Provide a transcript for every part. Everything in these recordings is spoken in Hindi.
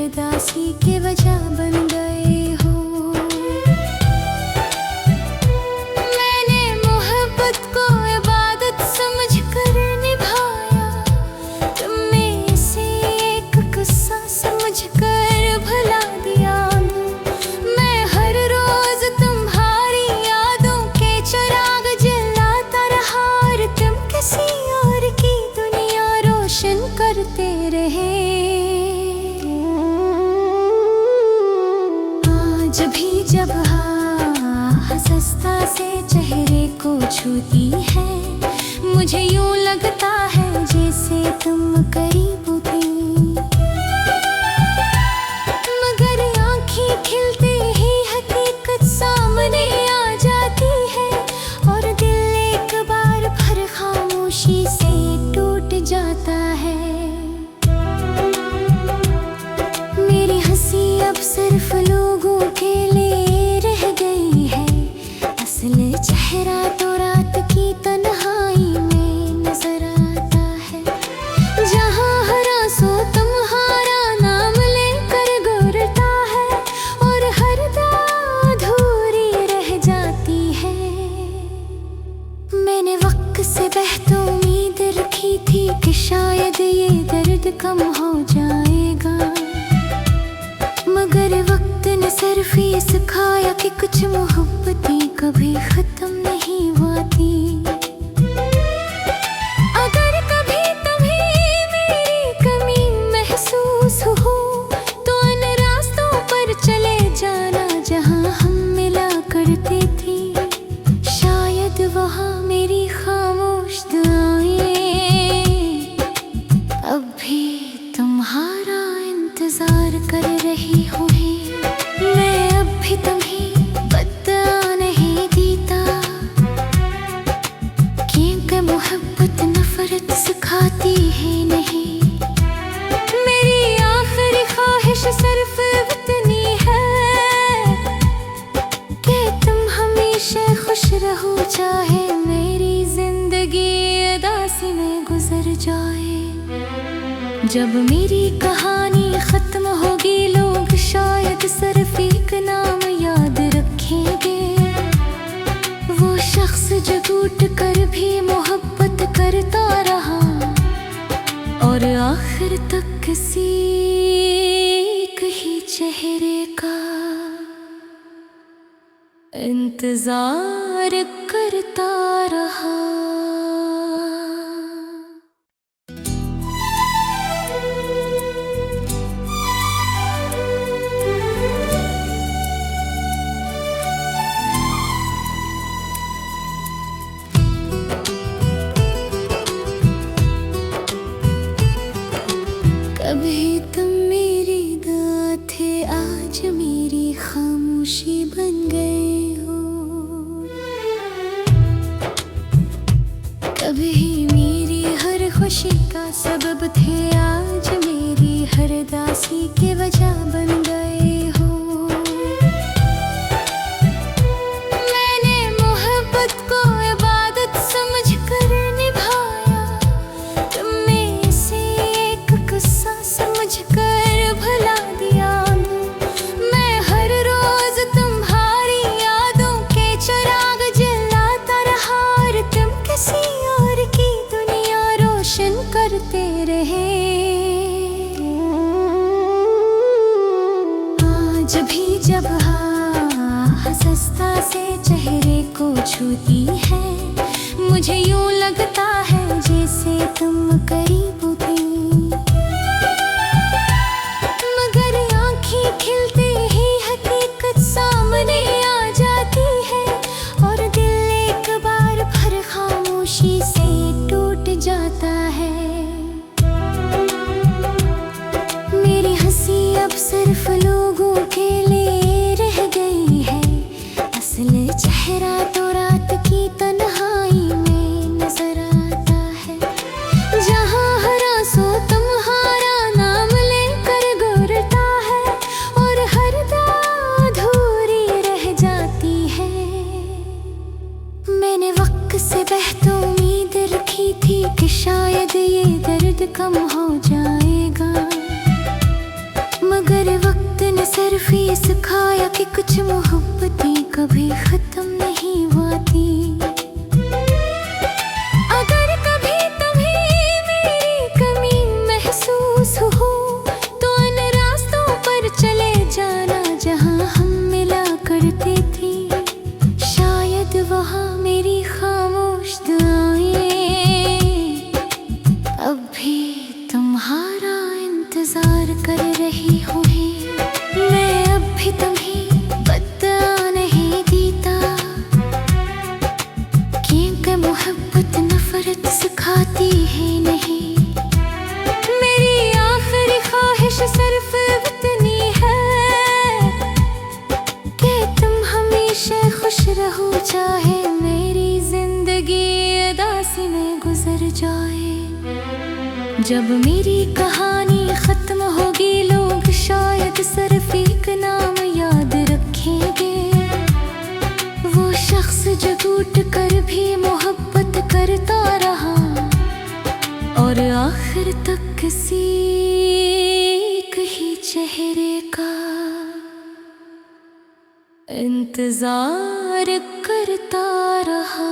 उदासी की वजह बन गए हो। मैंने मोहब्बत को इबादत समझकर निभाया, तुम में इसे एक किस्सा समझकर भुला दिया। मैं हर रोज तुम्हारी यादों के चिराग जलाता रहा और तुम किसी और की दुनिया रोशन करते रहे। जब हंसता से चेहरे को छूती है, मुझे यूं लगता है जैसे तुम करीब थी, मगर आँखें खिलते ही हकीकत सामने आ जाती है और दिल एक बार फिर खामोशी से टूट जाता है। मेरी हंसी अब सिर्फ लोगों के लिए रह गई है, असल चेहरा तो रात की तन्हाई में नजर आता है। जहाँ हरा सो तुम्हारा नाम लेकर गुरता है और हर दाद अधूरी रह जाती है। मैंने वक्त से बेहतर उम्मीद रखी थी कि शायद ये दर्द कम हो जाएगा, मगर वक्त ने सिर्फ ये सिखाया कि कुछ मोहब्बतें कभी खत्म नहीं होती। अगर कभी तुम्हें मेरी कमी महसूस हो तो उन रास्तों पर चले जाना जहां हम मिला करते थे, शायद वहां मेरी खामोश दुआएं अब भी तुम्हारा इंतजार कर रही हों। मैं अब भी तुम्हें बता नहीं देता, क्योंकि मोहब्बत नफरत सिखाती है नहीं। मेरी आखिरी ख्वाहिश सिर्फ इतनी है कि तुम हमेशा खुश रहो, चाहे मेरी जिंदगी उदासी में गुजर जाए। जब मेरी कहानी खत्म होगी, लोग शायद सिर्फ एक नाम याद रखेंगे, वो शख्स जो टूट कर भी मोहब्बत करता रहा और आखिर तक किसी एक ही चेहरे का इंतजार करता रहा। कभी तुम मेरी दुआ थे, आज मेरी खामोशी बन गए हो। कभी मेरी हर खुशी का सबब थे, आज मेरी हर उदासी की वजह बन गए हो। मैंने मोहब्बत को इबादत समझकर निभाया, तुम में इसे एक किस्सा समझकर भुला दिया। मैं हर रोज तुम्हारी यादों के चिराग जलाता रहा और तुम किसी और की दुनिया रोशन करते रहे। आज भी जब हंसता से चेहरे को छूती है, मुझे यूं लगता है जैसे तुम करीब थी, मगर आँखें खिलते ही हकीकत सामने आ जाती है और दिल एक बार फिर खामोशी से टूट जाता है। मेरी हंसी अब सिर्फ लोगों के लिए रह गई है, असल चेहरा तो रात की तन्हाई में नजर आता है। जहाँ हरा सो तुम्हारा नाम लेकर गुरता है और हर दाद अधूरी रह जाती है। मैंने वक्त से बेहतर उम्मीद रखी थी कि शायद ये दर्द कम हो जाएगा, मगर वक्त ने सिर्फ ये सिखाया कि कुछ मोहब्बतें कभी खत्म नहीं होती। अगर कभी तुम्हें मेरी कमी महसूस हो तो उन रास्तों पर चले जाना जहां हम मिला करते थे। शायद वहां मेरी खामोश दुआएं अब भी तुम्हारा इंतजार कर रही होंगी। मैं अब भी तुम्हें बता नहीं देता, क्योंकि मोहब्बत नफरत सिखाती है नहीं। मेरी आखिरी ख्वाहिश सिर्फ इतनी है कि तुम हमेशा खुश रहो, चाहे मेरी जिंदगी उदासी में गुजर जाए। जब मेरी कहानी खत्म होगी लोग शायद सिर्फ एक नाम याद रखेंगे, वो शख्स जो टूट कर भी मोहब्बत करता रहा और आखिर तक किसी एक ही चेहरे का इंतजार करता रहा।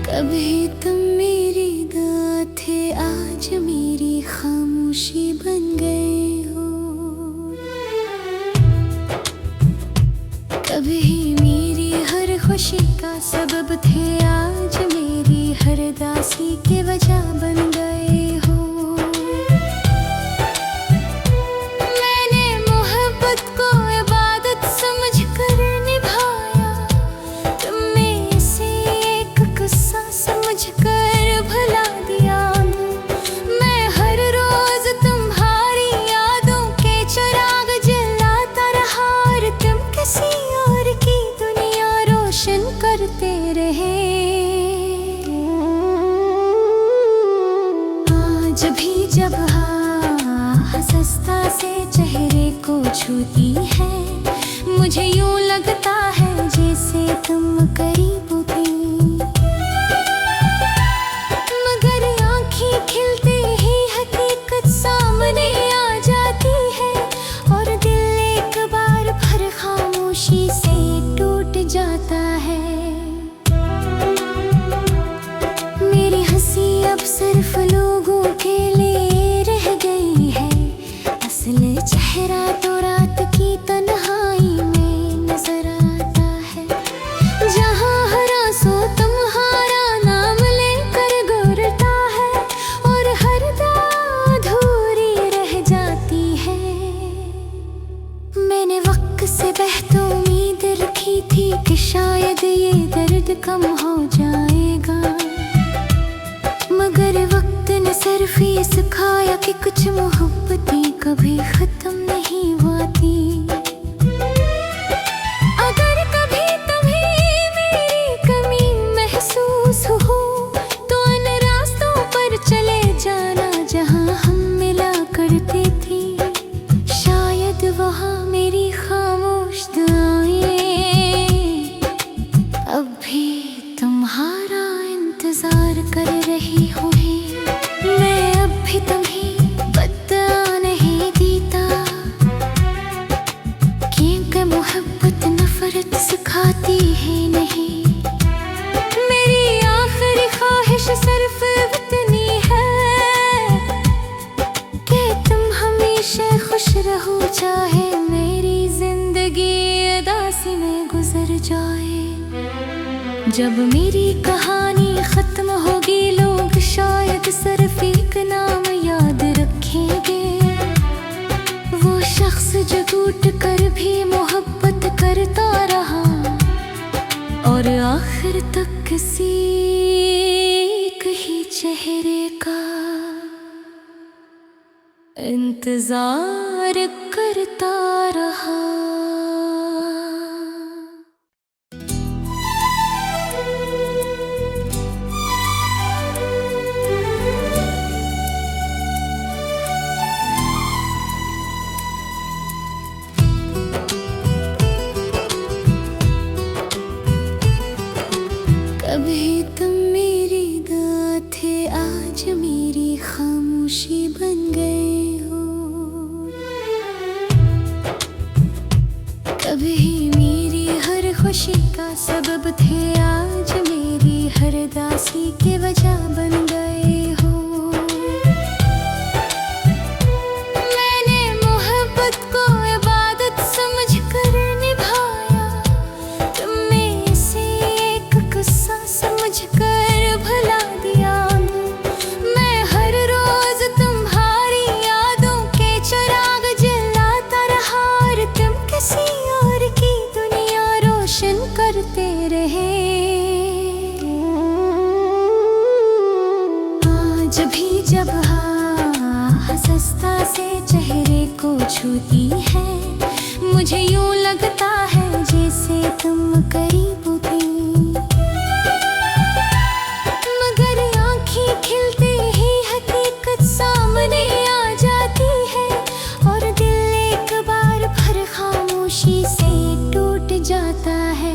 कभी तुम मेरी दुआ थे, आज मेरी खामोशी बन गए हो। कभी मेरी हर खुशी का सबब थे, आज मेरी हर दासी की वजह बन गए हो। मैंने मोहब्बत को इबादत समझ कर निभाया, तुमने इसे एक किस्सा समझ कर भुला दिया। मैं हर रोज तुम्हारी यादों के चिराग जलाता रहा और तुम किसी और की दुनिया रोशन करते रहे। आज भी जब हंसता से चेहरे को छूती है, मुझे यूं लगता है जैसे तुम करीब थी। मगर आँखें खिलते ही हकीकत सामने आ जाती है और दिल एक बार फिर खामोशी से टूट जाता है। मेरी हंसी अब सिर्फ लोगों के लिए रह गई है, असल चेहरा तो रात की तन्हाई में नजर आता है। जहाँ हरा सो तुम्हारा नाम लेकर गुरता है और हर दाद अधूरी रह जाती है। मैंने वक्त से बेहतर उम्मीद रखी थी कि शायद ये दर्द कम हो जाएगा, मगर वक्त ने सिर्फ ये सिखाया कि कुछ मोहब्बतें कभी खत्म नहीं होती। अगर कभी तुम्हें मेरी कमी महसूस हो तो उन रास्तों पर चले जाना जहां हम मिला करते थे। शायद वहां मेरी खामोश दुआएं अब भी तुम्हारा इंतजार कर रही होंगी। मैं अब भी तुम्हें बता नहीं देता, क्योंकि मोहब्बत नफरत सिखाती है नहीं। मेरी आखिरी ख्वाहिश सिर्फ इतनी है कि तुम हमेशा खुश रहो, चाहे मेरी जिंदगी उदासी में गुजर जाए। जब मेरी कहानी खत्म होगी लोग शायद सिर्फ एक नाम याद रखेंगे, वो शख्स जो टूट कर भी मोहब्बत करता रहा और आखिर तक किसी एक ही चेहरे का इंतजार करता रहा। थे आज मेरी हर दासी के वजह बन गए हो। मैंने मोहब्बत को इबादत समझ कर निभाया, तुमने इसे एक गुस्सा समझ कर भुला दिया। मैं हर रोज तुम्हारी यादों के चिराग जलाता रहा और तुम किसी और की दुनिया रोशन करते रहे। आज भी जब हंसता से चेहरे को छूती है, मुझे यूं लगता है जैसे तुम करीब थी। मगर आँखें खिलते ही हकीकत सामने आ जाती है और दिल एक बार फिर खामोशी से टूट जाता है।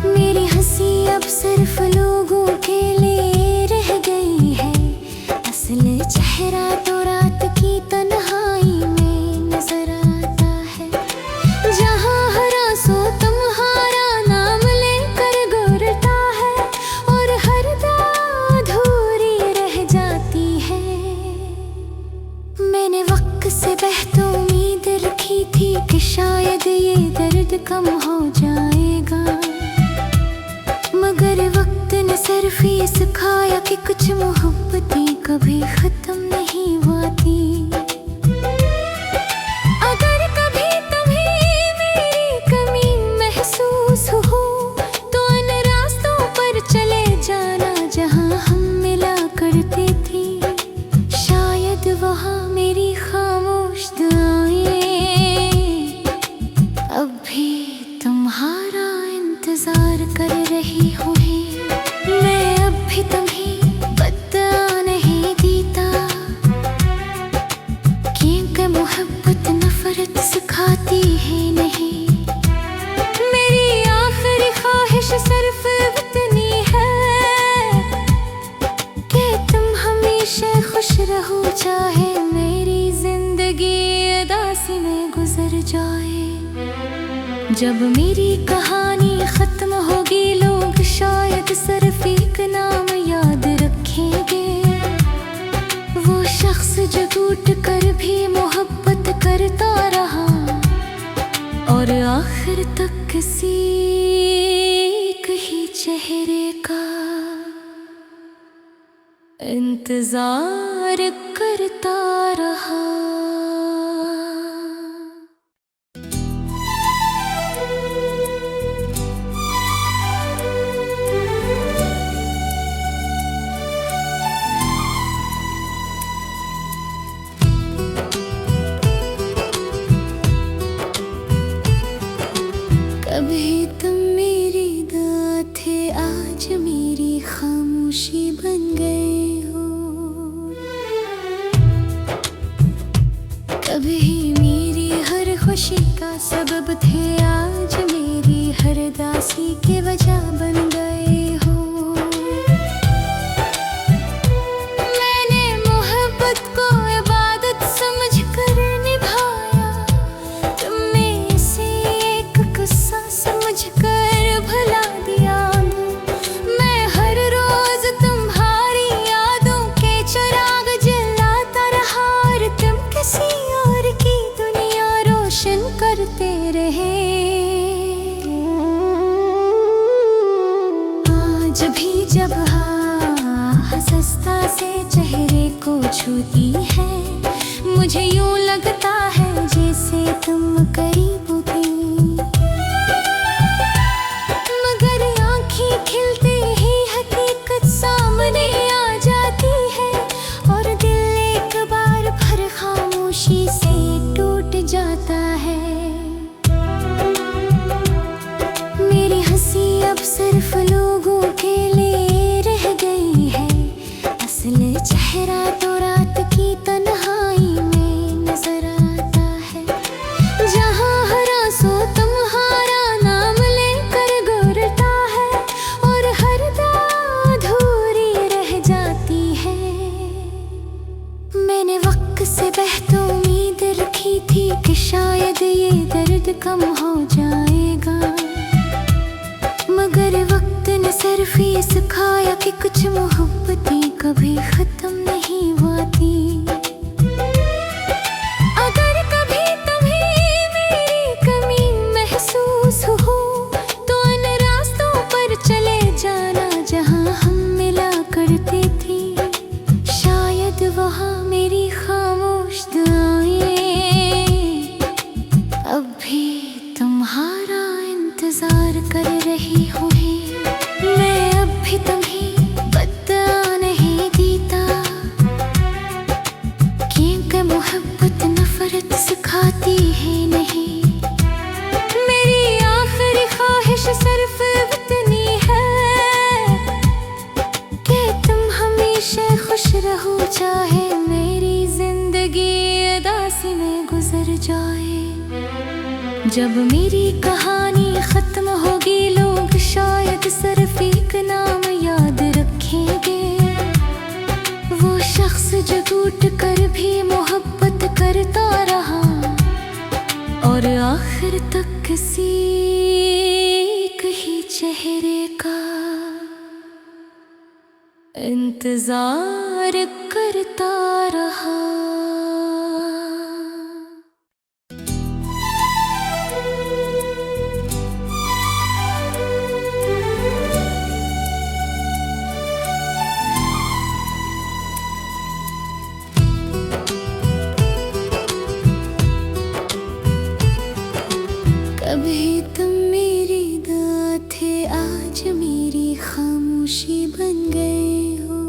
मेरी हंसी अब सिर्फ लोगों के लिए रह गई है, असल चेहरा तो रात की तन्हाई में नजर आता है। जहाँ हर आंसू तुम्हारा नाम लेकर गुरता है और हर दाद अधूरी रह जाती है। मैंने वक्त से बेहतर उम्मीद रखी थी कि शायद ये दर्द कम हो जाएगा, मगर वक्त ने सिर्फ ये सिखाया कि कुछ मोहब्बतें कभी खत्म नहीं होती। अगर कभी तुम्हें मेरी कमी महसूस हो तो उन रास्तों पर चले जाना जहां हम मिला करते थे। शायद वहां मेरी खामोश दुआएं अब भी तुम्हारा इंतजार कर रही होंगी। मैं अब भी तुम्हें बता नहीं देता, क्योंकि मोहब्बत नफरत सिखाती है नहीं। मेरी आखिरी ख्वाहिश सिर्फ इतनी है कि तुम हमेशा खुश रहो, चाहे मेरी जिंदगी उदासी में गुजर जाए। जब मेरी कहानी खत्म होगी, लोग शायद सिर्फ एक नाम याद रखेंगे, वो शख्स जो टूट कर भी मोहब्बत करता रहा और आखिर तक किसी एक ही चेहरे का इंतजार करता रहा। कभी तुम मेरी दुआ थे, आज मेरी खामोशी बन गए हो। कभी मेरी हर खुशी का सबब थे, आज मेरी हर दासी के वजह बन गए हो। मैंने मोहब्बत को इबादत समझ कर निभाया, तुमने इसे एक गुस्सा समझ कर भुला दिया। मैं हर रोज तुम्हारी यादों के चिराग जलाता रहा और तुम किसी और की दुनिया रोशन करते रहे। आज भी जब हंसता से चेहरे को छूती है, मुझे यूं लगता है जैसे तुम करीब थी। मगर आँखें खिलते ही हकीकत सामने आ जाती है और दिल एक बार फिर खामोशी से टूट जाता है। मेरी हंसी अब सिर्फ लोगों के लिए रह गई है, असल चेहरा तो रात की तन्हाई में नजर आता है। जहाँ सिर्फ ये सिखाया कि कुछ मोहब्बतें कभी खत्म नहीं होती। अगर कभी तुम्हें मेरी कमी महसूस हो तो उन रास्तों पर चले जाना जहां हम मिला करते थे। शायद वहां मेरी खामोश दुआएं अब भी तुम्हारा इंतजार कर रही हों। मैं अब भी तुम्हें बता नहीं देता, क्योंकि मोहब्बत नफरत सिखाती है नहीं। मेरी आखिरी ख्वाहिश सिर्फ इतनी है कि तुम हमेशा खुश रहो, चाहे मेरी जिंदगी उदासी में गुजर जाए। जब मेरी कहानी खत्म होगी लोग शायद सिर्फ एक नाम याद रखेंगे, वो शख्स जो टूट कर भी मोहब्बत करता रहा और आखिर तक किसी एक ही चेहरे का इंतजार करता रहा। कभी तुम मेरी दुआ थे, आज मेरी खामोशी बन गए हो।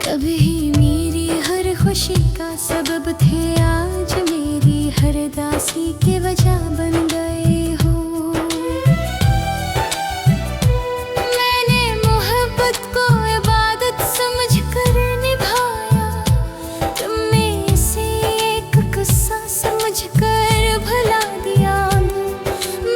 कभी मेरी हर खुशी का सबब थे, आज मेरी हर दासी की वजह बन गए हो। मैंने मोहब्बत को इबादत समझ कर निभाया, तुमने इसे एक गुस्सा समझ कर भुला दिया।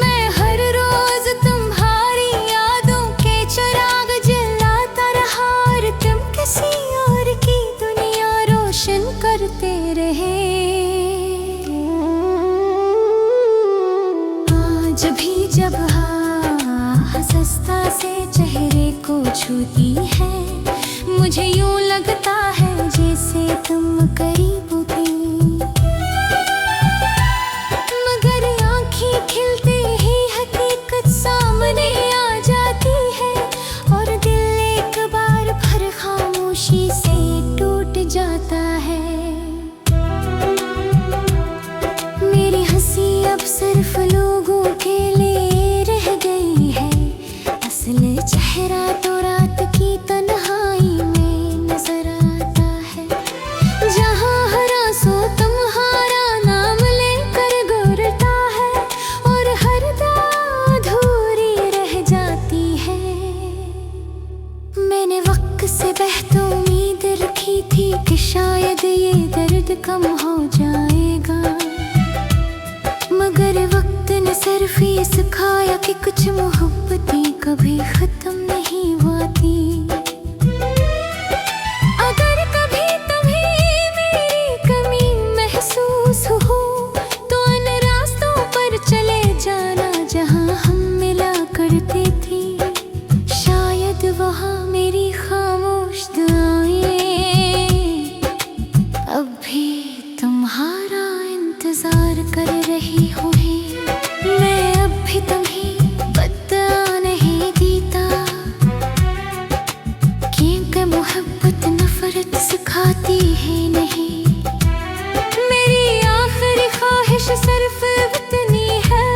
मैं हर रोज तुम्हारी यादों के चिराग जलाता रहा और तुम किसी और की दुनिया रोशन करते रहे। आज भी जब हंसता से चेहरे को छूती है, मुझे यूं लगता है जैसे तुम करीब थी। मगर आँखें खिलते ही हकीकत सामने आ जाती है और दिल एक बार फिर खामोशी से टूट जाता है। मेरी हंसी अब सिर्फ लोगों के लिए रह गई है, असल चेहरा तो रात की तन्हाई में नजर आता है। जहाँ हरा सो तुम्हारा नाम लेकर गुरता है और हर दाद अधूरी रह जाती है। मैंने वक्त से बहतो उम्मीद रखी थी कि शायद ये दर्द कम हो जाएगा, मगर वक्त ने सिर्फ ये सिखाया कि कुछ मोहब्बतें कभी खत्म नहीं होती। अगर कभी तुम्हें मेरी कमी महसूस हो तो उन रास्तों पर चले जाना जहां हम मिला करते थे। शायद वहां मेरी खामोश दुआएं अब भी तुम्हारा इंतजार कर रही हों। मैं अब भी तुम्हें बता नहीं देता, क्योंकि मोहब्बत नफरत सिखाती है नहीं। मेरी आखिरी ख्वाहिश सिर्फ इतनी है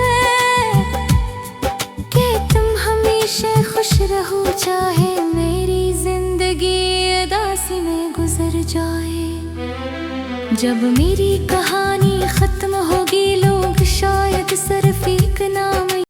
कि तुम हमेशा खुश रहो, चाहे मेरी जिंदगी उदासी में गुजर जाए। जब मेरी कहानी खत्म होगी लोग शायद सिर्फ एक नाम